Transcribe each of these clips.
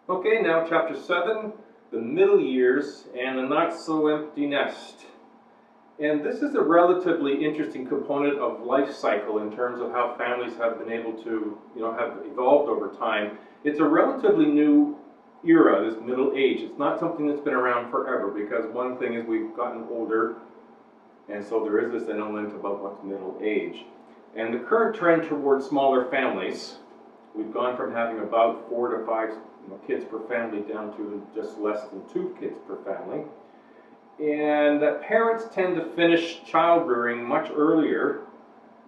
Okay, now chapter 7, the middle years and the not so empty nest. And this is a relatively interesting component of life cycle in terms of how families have been able to, have evolved over time. It's a relatively new era, this middle age. It's not something that's been around forever, because one thing is we've gotten older, and so there is this element about what's middle age. And the current trend towards smaller families, we've gone from having about 4 to 5 kids per family down to just less than 2 kids per family. And that parents tend to finish child rearing much earlier,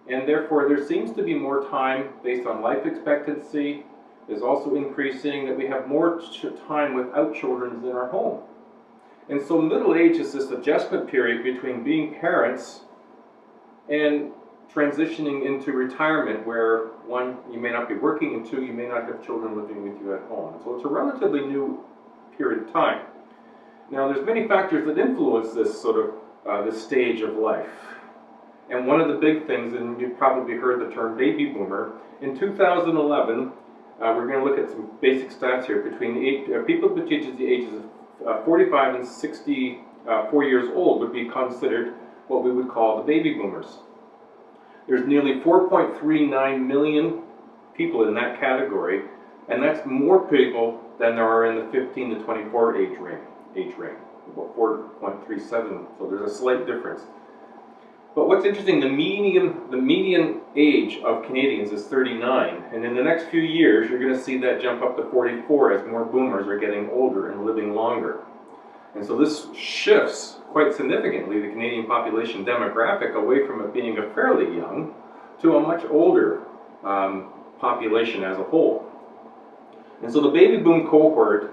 and therefore there seems to be more time based on life expectancy. Is also increasing that we have more time without children in our home. And so middle age is this adjustment period between being parents and transitioning into retirement, where one, you may not be working, and two, you may not have children living with you at home. So it's a relatively new period of time. Now, there's many factors that influence this sort of this stage of life. And one of the big things, and you've probably heard the term baby boomer, in 2011, we're going to look at some basic stats here. Between people between the ages of 45 and 64 years old would be considered what we would call the baby boomers. There's nearly 4.39 million people in that category, and that's more people than there are in the 15 to 24 age range, about 4.37, so there's a slight difference. But what's interesting, the median age of Canadians is 39, and in the next few years you're going to see that jump up to 44 as more boomers are getting older and living longer. And so this shifts quite significantly the Canadian population demographic away from it being a fairly young to a much older population as a whole. And so the baby boom cohort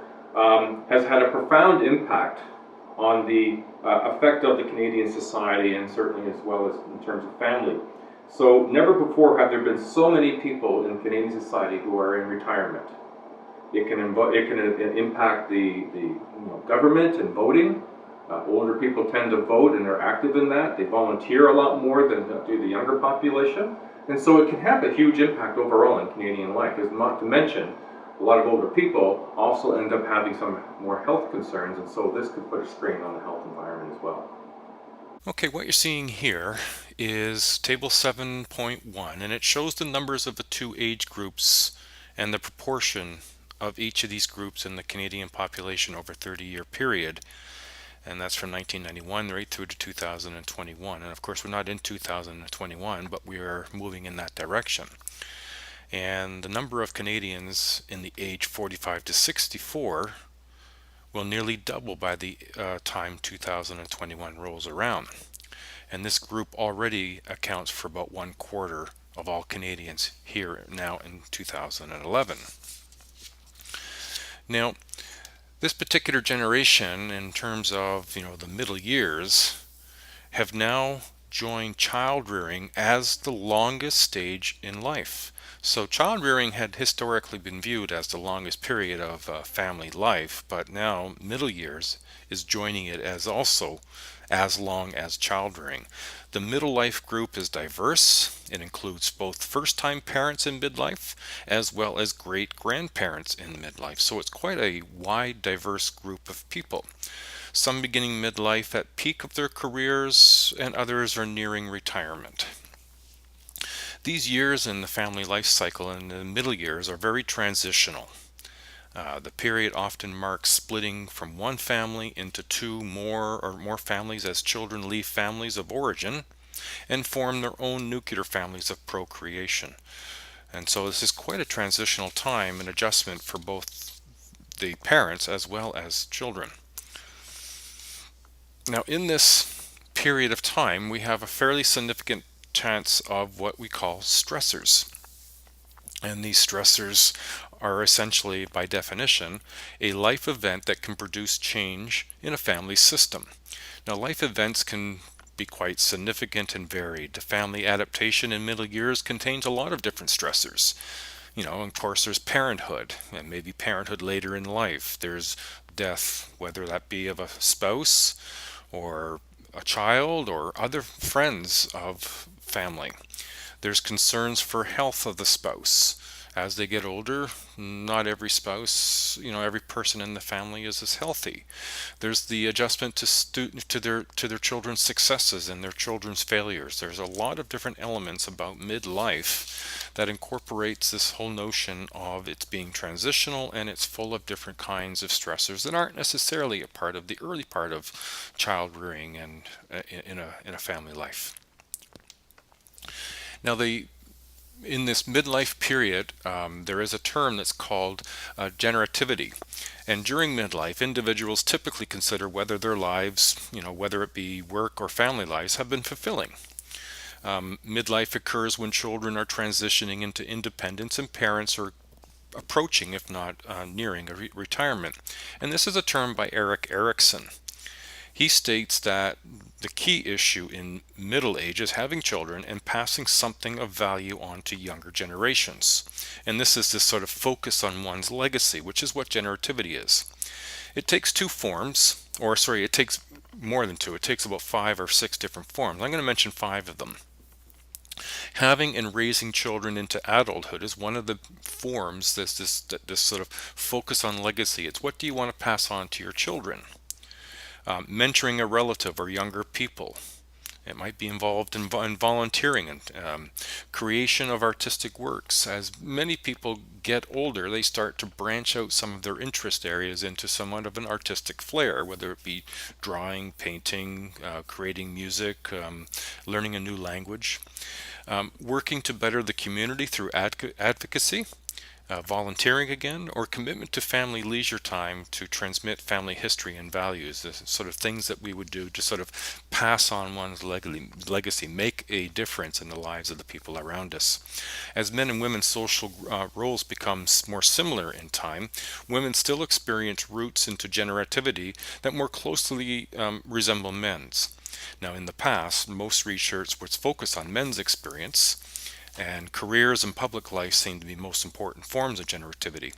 has had a profound impact on the effect of the Canadian society, and certainly as well as in terms of family. So never before have there been so many people in Canadian society who are in retirement. It can impact the government and voting. Older people tend to vote and are active in that. They volunteer a lot more than do the younger population. And so it can have a huge impact overall in Canadian life, as not to mention a lot of older people also end up having some more health concerns, and so this could put a strain on the health environment as well. Okay, what you're seeing here is table 7.1, and it shows the numbers of the two age groups and the proportion of each of these groups in the Canadian population over a 30-year period. And that's from 1991 right through to 2021. And of course, we're not in 2021, but we are moving in that direction. And the number of Canadians in the age 45 to 64 will nearly double by the time 2021 rolls around. And this group already accounts for about 1/4 of all Canadians here now in 2011. Now, this particular generation, in terms of the middle years, have now joined child rearing as the longest stage in life. So child rearing had historically been viewed as the longest period of family life, but now middle years is joining it as also as long as child rearing. The middle life group is diverse. It includes both first-time parents in midlife as well as great-grandparents in midlife. So it's quite a wide, diverse group of people. Some beginning midlife at peak of their careers, and others are nearing retirement. These years in the family life cycle and the middle years are very transitional. The period often marks splitting from one family into two or more families as children leave families of origin and form their own nuclear families of procreation. And so this is quite a transitional time and adjustment for both the parents as well as children. Now, in this period of time, we have a fairly significant chance of what we call stressors. And these stressors are essentially, by definition, a life event that can produce change in a family system. Now, life events can be quite significant and varied. The family adaptation in middle years contains a lot of different stressors. Of course, there's parenthood, and maybe parenthood later in life. There's death, whether that be of a spouse or a child or other friends of family. There's concerns for health of the spouse, As they get older, not every spouse, every person in the family is as healthy. There's the adjustment to their children's successes and their children's failures. There's a lot of different elements about midlife that incorporates this whole notion of it's being transitional, and it's full of different kinds of stressors that aren't necessarily a part of the early part of child rearing and in a family life. Now, in this midlife period, there is a term that's called generativity. And during midlife, individuals typically consider whether their lives, whether it be work or family lives, have been fulfilling. Midlife occurs when children are transitioning into independence and parents are approaching, if not nearing, a retirement. And this is a term by Erik Erikson. He states that the key issue in middle age is having children and passing something of value on to younger generations. And this is this sort of focus on one's legacy, which is what generativity is. It takes two forms, it takes more than two. It takes about 5 or 6 different forms. I'm going to mention 5 of them. Having and raising children into adulthood is one of the forms, this sort of focus on legacy. It's what do you want to pass on to your children? Mentoring a relative or younger people. It might be involved in volunteering and creation of artistic works. As many people get older, they start to branch out some of their interest areas into somewhat of an artistic flair, whether it be drawing, painting, creating music, learning a new language. Working to better the community through advocacy. Volunteering again, or commitment to family leisure time to transmit family history and values, the sort of things that we would do to sort of pass on one's legacy, make a difference in the lives of the people around us. As men and women's social roles become more similar in time, women still experience roots into generativity that more closely resemble men's. Now, in the past, most research was focused on men's experience, and careers and public life seem to be most important forms of generativity.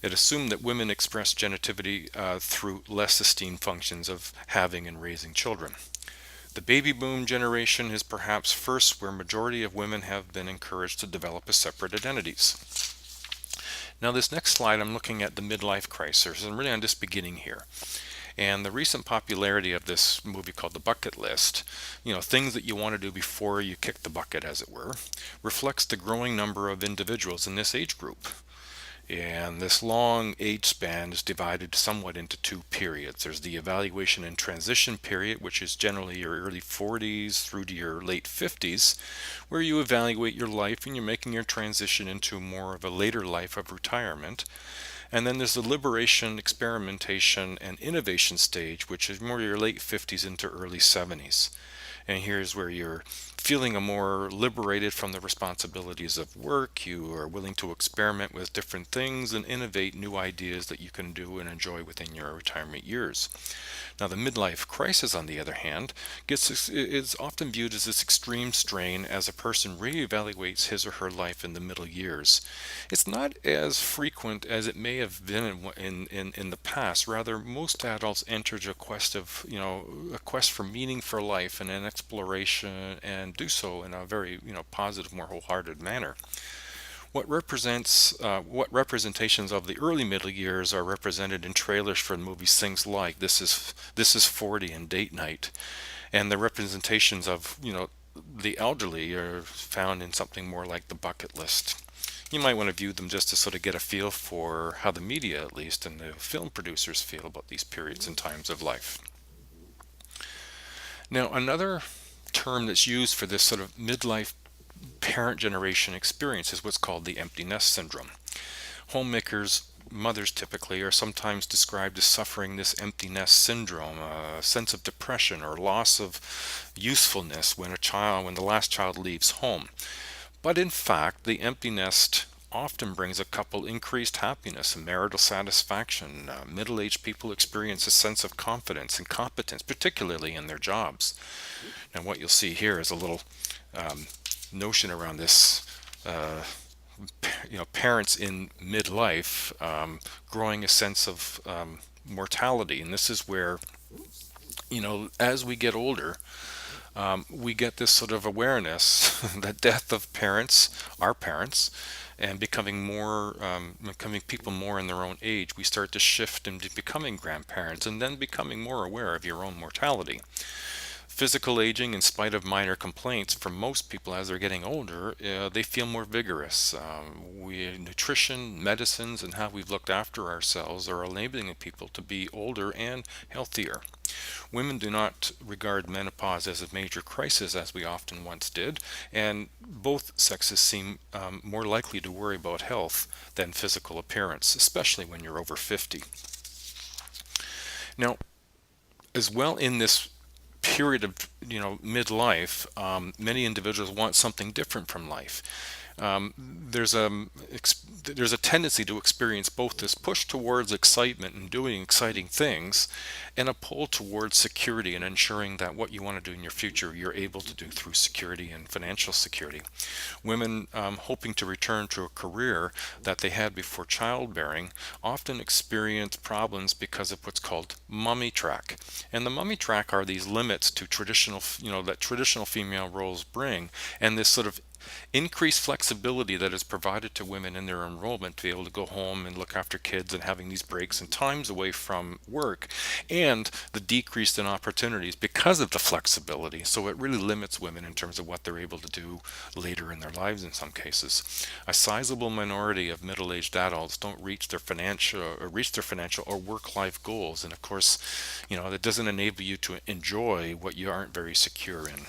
It assumed that women express generativity through less esteemed functions of having and raising children. The baby boom generation is perhaps first where majority of women have been encouraged to develop as separate identities. Now, this next slide, I'm looking at the midlife crisis, and really I'm just beginning here. And the recent popularity of this movie called The Bucket List, things that you want to do before you kick the bucket, as it were, reflects the growing number of individuals in this age group. And this long age span is divided somewhat into 2 periods. There's the evaluation and transition period, which is generally your early 40s through to your late 50s, where you evaluate your life and you're making your transition into more of a later life of retirement. And then there's the liberation, experimentation, and innovation stage, which is more your late 50s into early 70s. And here's where you're feeling more liberated from the responsibilities of work. You are willing to experiment with different things and innovate new ideas that you can do and enjoy within your retirement years. Now, the midlife crisis, on the other hand, is often viewed as this extreme strain as a person reevaluates his or her life in the middle years. It's not as frequent as it may have been in the past. Rather, most adults enter a quest for meaning for life and an exploration, and do so in a very positive, more wholehearted manner. What representations of the early middle years are represented in trailers for the movies things like This Is 40 and Date Night, and the representations of the elderly are found in something more like The Bucket List. You might want to view them just to sort of get a feel for how the media, at least, and the film producers feel about these periods and times of life. Now, another term that's used for this sort of midlife parent generation experience is what's called the empty nest syndrome. Homemakers, mothers typically, are sometimes described as suffering this empty nest syndrome, a sense of depression or loss of usefulness when the last child leaves home. But in fact, the empty nest often brings a couple increased happiness and marital satisfaction. Middle-aged people experience a sense of confidence and competence, particularly in their jobs. And what you'll see here is a little notion around this. Parents in midlife growing a sense of mortality, and this is where as we get older, we get this sort of awareness that death of our parents, and becoming people more in their own age, we start to shift into becoming grandparents and then becoming more aware of your own mortality. Physical aging, in spite of minor complaints, for most people as they're getting older, they feel more vigorous. Nutrition, medicines, and how we've looked after ourselves are enabling people to be older and healthier. Women do not regard menopause as a major crisis as we often once did, and both sexes seem more likely to worry about health than physical appearance, especially when you're over 50. Now, as well, in this period of midlife, many individuals want something different from life. There's a tendency to experience both this push towards excitement and doing exciting things, and a pull towards security and ensuring that what you want to do in your future you're able to do through security and financial security. Women hoping to return to a career that they had before childbearing often experience problems because of what's called mummy track. And the mummy track are these limits to that traditional female roles bring, and this sort of increased flexibility that is provided to women in their enrollment to be able to go home and look after kids and having these breaks and times away from work, and the decrease in opportunities because of the flexibility. So it really limits women in terms of what they're able to do later in their lives in some cases. A sizable minority of middle-aged adults don't reach their financial or work-life goals, and of course, that doesn't enable you to enjoy what you aren't very secure in.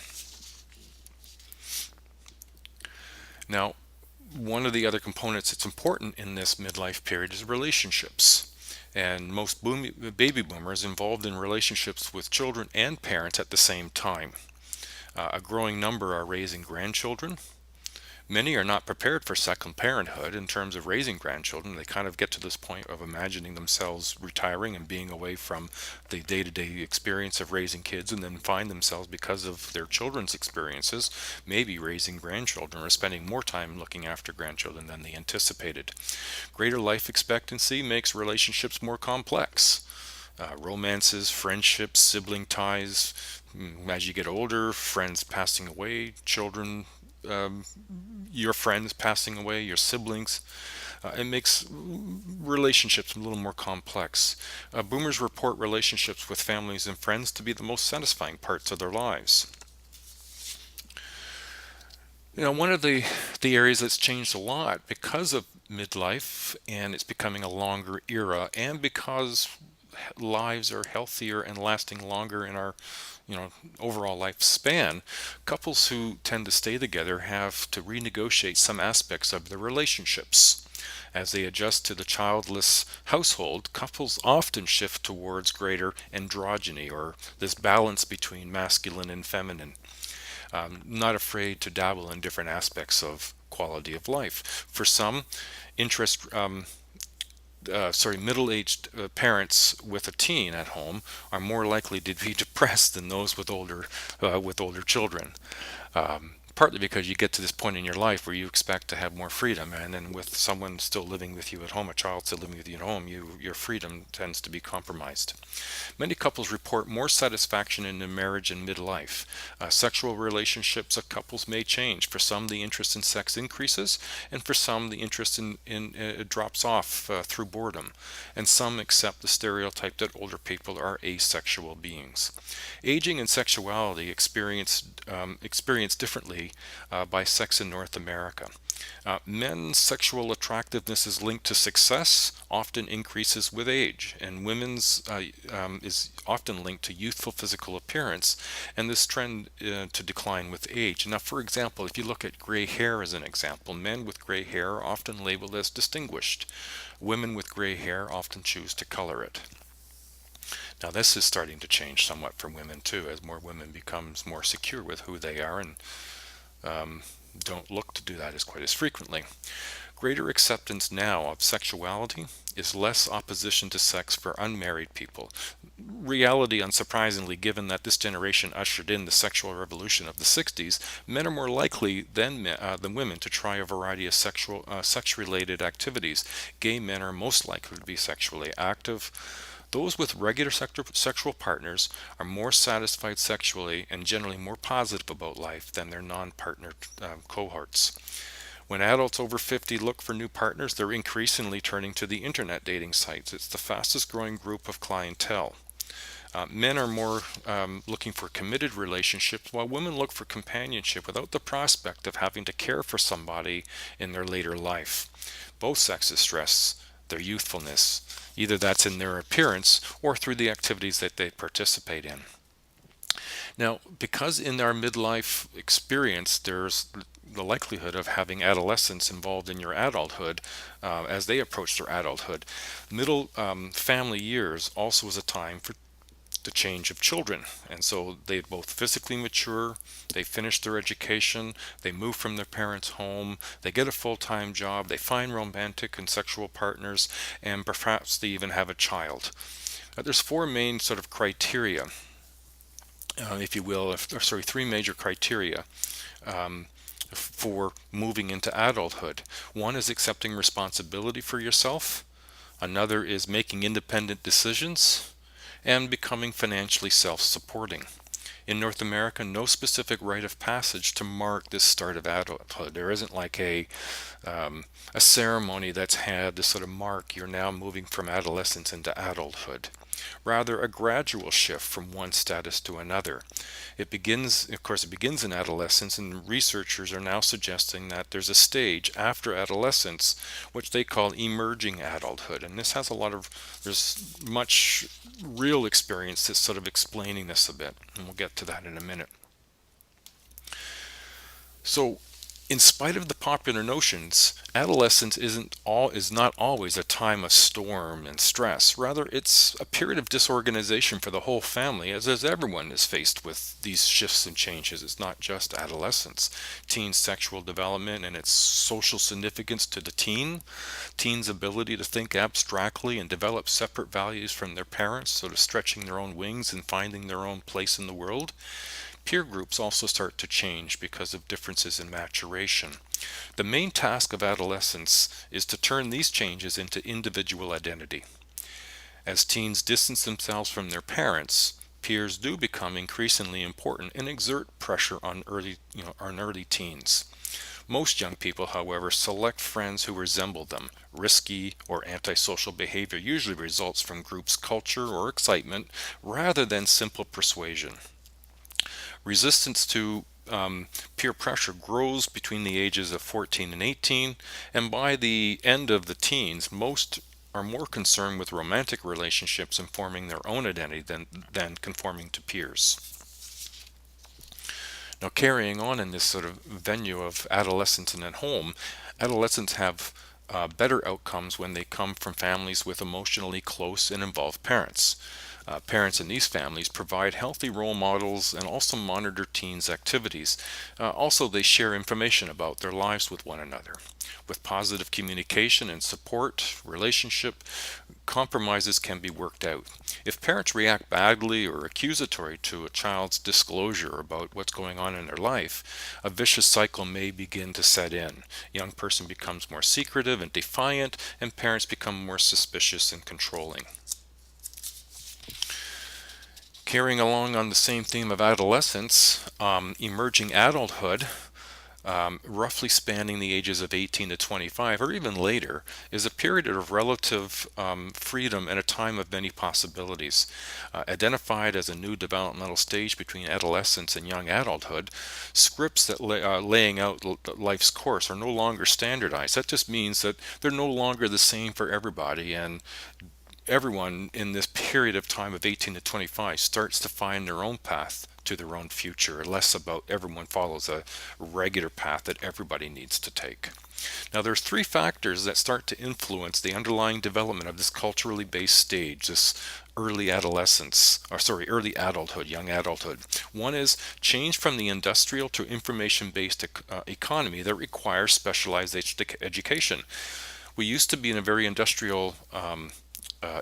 Now, one of the other components that's important in this midlife period is relationships. And most baby boomers involved in relationships with children and parents at the same time. A growing number are raising grandchildren. Many are not prepared for second parenthood in terms of raising grandchildren. They kind of get to this point of imagining themselves retiring and being away from the day-to-day experience of raising kids, and then find themselves, because of their children's experiences, maybe raising grandchildren or spending more time looking after grandchildren than they anticipated. Greater life expectancy makes relationships more complex. Romances, friendships, sibling ties. As you get older, friends passing away, children, your friends passing away, your siblings. It makes relationships a little more complex. Boomers report relationships with families and friends to be the most satisfying parts of their lives. One of the areas that's changed a lot because of midlife, and it's becoming a longer era, and because lives are healthier and lasting longer in our overall lifespan, couples who tend to stay together have to renegotiate some aspects of their relationships. As they adjust to the childless household, couples often shift towards greater androgyny, or this balance between masculine and feminine. Not afraid to dabble in different aspects of quality of life. For some, middle-aged parents with a teen at home are more likely to be depressed than those with older children. Partly because you get to this point in your life where you expect to have more freedom, and then with someone still living with you at home, a child still living with you at home, your freedom tends to be compromised. Many couples report more satisfaction in their marriage in midlife. Sexual relationships of couples may change. For some, the interest in sex increases, and for some, the interest in drops off through boredom. And some accept the stereotype that older people are asexual beings. Aging and sexuality experienced differently by sex in North America. Men's sexual attractiveness is linked to success, often increases with age, and women's is often linked to youthful physical appearance, and this trend to decline with age. Now, for example, if you look at gray hair as an example, men with gray hair are often labeled as distinguished. Women with gray hair often choose to color it. Now, this is starting to change somewhat for women too, as more women becomes more secure with who they are, and don't look to do that quite as frequently. Greater acceptance now of sexuality is less opposition to sex for unmarried people. Reality, unsurprisingly, given that this generation ushered in the sexual revolution of the 60s, men are more likely than women to try a variety of sex-related activities. Gay men are most likely to be sexually active. Those with regular sexual partners are more satisfied sexually and generally more positive about life than their non-partnered cohorts. When adults over 50 look for new partners, they're increasingly turning to the internet dating sites. It's the fastest growing group of clientele. Men are more looking for committed relationships, while women look for companionship without the prospect of having to care for somebody in their later life. Both sexes stress their youthfulness. Either that's in their appearance or through the activities that they participate in. Now, because in our midlife experience, there's the likelihood of having adolescents involved in your adulthood as they approach their adulthood. Middle family years also is a time for the change of children. And so they both physically mature, they finish their education, they move from their parents' home, they get a full-time job, they find romantic and sexual partners, and perhaps they even have a child. There's four main sort of criteria, if you will, three major criteria for moving into adulthood. One is accepting responsibility for yourself. Another is making independent decisions and becoming financially self-supporting. In North America, no specific rite of passage to mark this start of adulthood. There isn't like a ceremony that's had to sort of mark you're now moving from adolescence into adulthood. Rather, a gradual shift from one status to another. It begins in adolescence, and researchers are now suggesting that there's a stage after adolescence which they call emerging adulthood. And this has there's much real experience that's sort of explaining this a bit, and we'll get to that in a minute. So, in spite of the popular notions, adolescence is not always a time of storm and stress. Rather, it's a period of disorganization for the whole family, as everyone is faced with these shifts and changes. It's not just adolescence. Teen sexual development and its social significance to the teen's ability to think abstractly and develop separate values from their parents, sort of stretching their own wings and finding their own place in the world. Peer groups also start to change because of differences in maturation. The main task of adolescence is to turn these changes into individual identity. As teens distance themselves from their parents, peers do become increasingly important and exert pressure on early teens. Most young people, however, select friends who resemble them. Risky or antisocial behavior usually results from groups' culture or excitement rather than simple persuasion. Resistance to peer pressure grows between the ages of 14 and 18, and by the end of the teens, most are more concerned with romantic relationships and forming their own identity than conforming to peers. Now, carrying on in this sort of venue of adolescence and at home, adolescents have better outcomes when they come from families with emotionally close and involved parents. Parents in these families provide healthy role models and also monitor teens' activities. Also, they share information about their lives with one another. With positive communication and support, relationship compromises can be worked out. If parents react badly or accusatory to a child's disclosure about what's going on in their life, a vicious cycle may begin to set in. A young person becomes more secretive and defiant, and parents become more suspicious and controlling. Carrying along on the same theme of adolescence, emerging adulthood, roughly spanning the ages of 18 to 25 or even later, is a period of relative freedom and a time of many possibilities. Identified as a new developmental stage between adolescence and young adulthood, scripts that laying out life's course are no longer standardized. That just means that they're no longer the same for everybody, and everyone in this period of time of 18 to 25 starts to find their own path to their own future, less about everyone follows a regular path that everybody needs to take. Now, there's three factors that start to influence the underlying development of this culturally based stage, this early adulthood, young adulthood. One is change from the industrial to information-based economy that requires specialized education. We used to be in a very industrial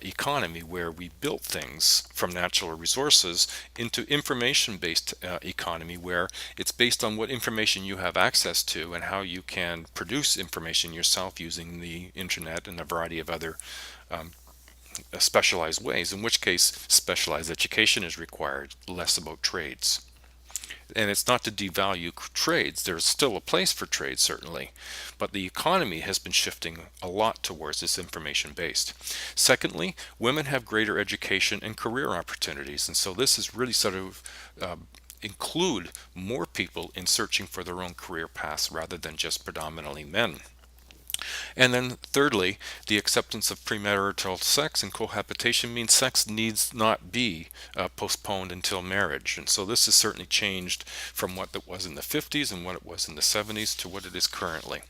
economy where we built things from natural resources into information-based economy where it's based on what information you have access to and how you can produce information yourself using the internet and a variety of other specialized ways, in which case specialized education is required, less about trades. And it's not to devalue trades. There's still a place for trade, certainly. But the economy has been shifting a lot towards this information based. Secondly, women have greater education and career opportunities. And so this is really sort of include more people in searching for their own career paths rather than just predominantly men. And then thirdly, the acceptance of premarital sex and cohabitation means sex needs not be postponed until marriage. And so this has certainly changed from what it was in the 50s and what it was in the 70s to what it is currently.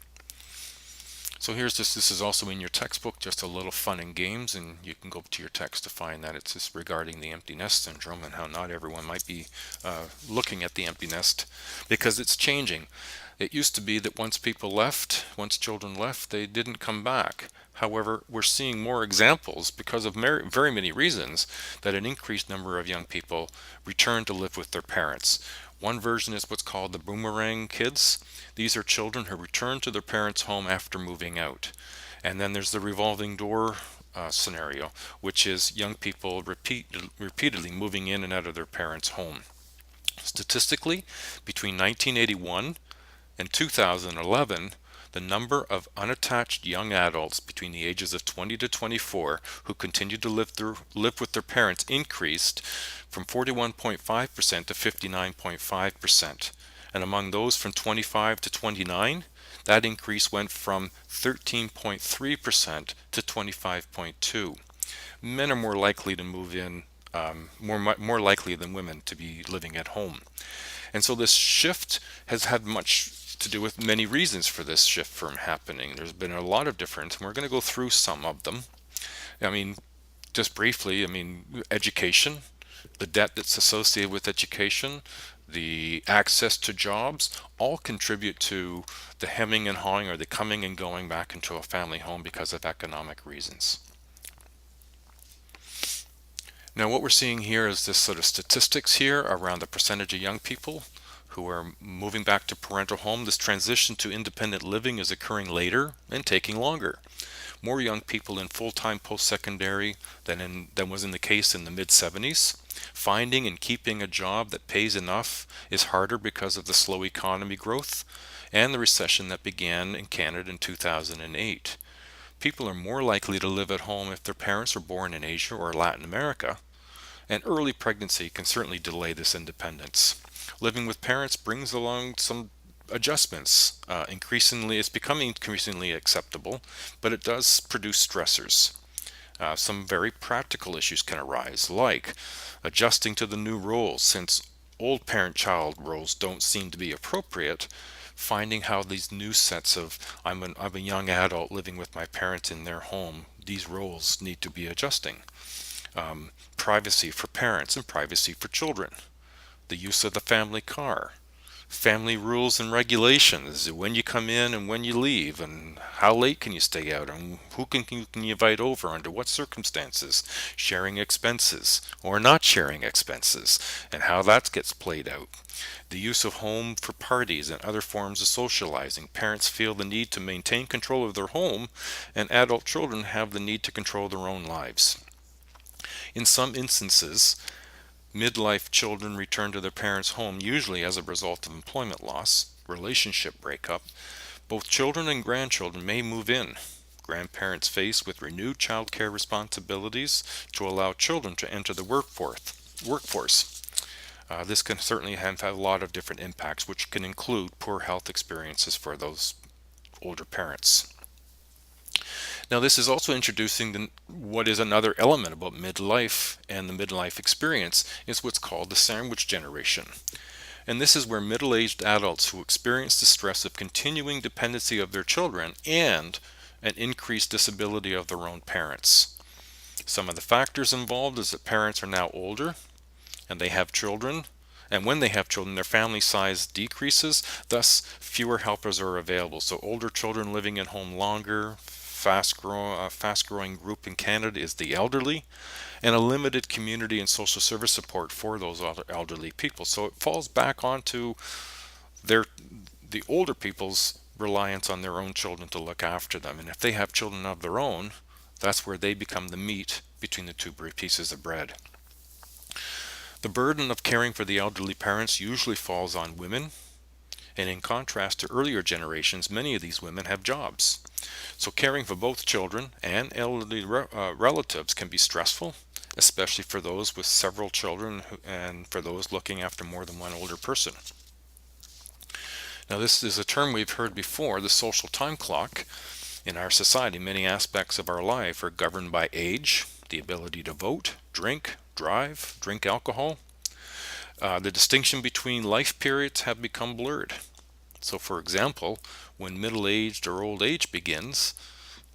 So here's this is also in your textbook, just a little fun and games, and you can go to your text to find that it's just regarding the empty nest syndrome and how not everyone might be looking at the empty nest because it's changing. It used to be that once children left, they didn't come back. However, we're seeing more examples because of very many reasons that an increased number of young people return to live with their parents. One version is what's called the boomerang kids. These are children who return to their parents' home after moving out. And then there's the revolving door scenario, which is young people repeatedly moving in and out of their parents' home. Statistically, between 1981 and 2011, the number of unattached young adults between the ages of 20 to 24 who continued to live with their parents increased from 41.5% to 59.5%. And among those from 25 to 29, that increase went from 13.3% to 25.2%. Men are more likely to move in, more likely than women to be living at home. And so this shift has had much to do with many reasons for this shift from happening. There's been a lot of different, and we're going to go through some of them. I mean, just briefly, education, the debt that's associated with education, the access to jobs, all contribute to the hemming and hawing or the coming and going back into a family home because of economic reasons. Now what we're seeing here is this sort of statistics here around the percentage of young people who are moving back to parental home. This transition to independent living is occurring later and taking longer. More young people in full-time post-secondary than was in the case in the mid-70s. Finding and keeping a job that pays enough is harder because of the slow economy growth and the recession that began in Canada in 2008. People are more likely to live at home if their parents are born in Asia or Latin America, and early pregnancy can certainly delay this independence. Living with parents brings along some adjustments. It's becoming increasingly acceptable, but it does produce stressors. Some very practical issues can arise, like adjusting to the new roles. Since old parent-child roles don't seem to be appropriate, finding how these new sets of I'm a young adult living with my parents in their home, these roles need to be adjusting. Privacy for parents and privacy for children. The use of the family car. Family rules and regulations, when you come in and when you leave, and how late can you stay out, and who can you invite over, under what circumstances, sharing expenses or not sharing expenses, and how that gets played out. The use of home for parties and other forms of socializing. Parents feel the need to maintain control of their home, and adult children have the need to control their own lives. In some instances, midlife children return to their parents' home usually as a result of employment loss, relationship breakup. Both children and grandchildren may move in. Grandparents face with renewed child care responsibilities to allow children to enter the workforce. This can certainly have a lot of different impacts, which can include poor health experiences for those older parents. Now this is also introducing what is another element about midlife and the midlife experience is what's called the sandwich generation. And this is where middle-aged adults who experience the stress of continuing dependency of their children and an increased disability of their own parents. Some of the factors involved is that parents are now older and they have children, and when they have children, their family size decreases, thus fewer helpers are available. So older children living at home longer, fast-growing group in Canada is the elderly, and a limited community and social service support for those elderly people. So it falls back onto the older people's reliance on their own children to look after them. And if they have children of their own, that's where they become the meat between the two pieces of bread. The burden of caring for the elderly parents usually falls on women, and in contrast to earlier generations, many of these women have jobs. So caring for both children and elderly relatives can be stressful, especially for those with several children and for those looking after more than one older person. Now, this is a term we've heard before, the social time clock. In our society, many aspects of our life are governed by age, the ability to vote, drink, drive, drink alcohol. The distinction between life periods have become blurred. So, for example, when middle-aged or old age begins,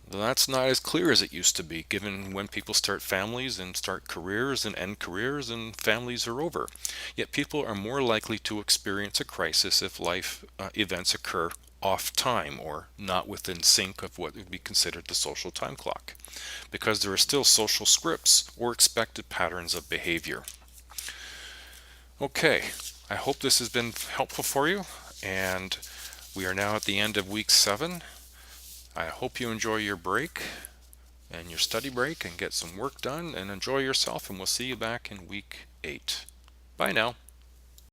that's not as clear as it used to be, given when people start families and start careers and end careers and families are over. Yet people are more likely to experience a crisis if life events occur off time or not within sync of what would be considered the social time clock, because there are still social scripts or expected patterns of behavior. Okay, I hope this has been helpful for you, and we are now at the end of week 7. I hope you enjoy your break and your study break and get some work done and enjoy yourself, and we'll see you back in week 8. Bye now.